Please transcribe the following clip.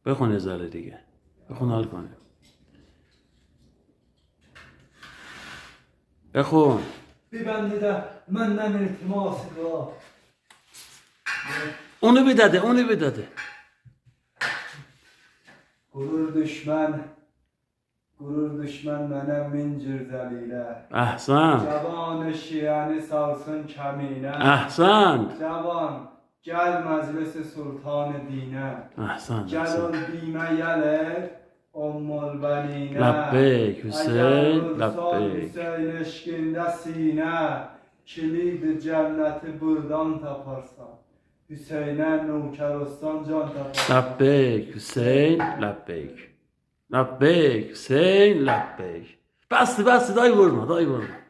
بخون یه ذره دیگه، بخون حال کنه. بخون. ببندیده مندن التماس دعا. اونو بداده. Gurur düşman mənə mincir zəlilə. احسن. Cavan şiəni salsın kəminə. احسن. Cavan, gəl məclisi sultanı dinə. احسن. Gəl ol bimə gəlir, Ummul bəninə. لبیک حسین، لبیک. Hüseyin eşqində sinə, kilidi cənnəti burdan taparsan. Hüseynə nökər olsan can taparsan. لبیک حسین، لبیک. لبیک حسین، لبیک. بس دایی ورما.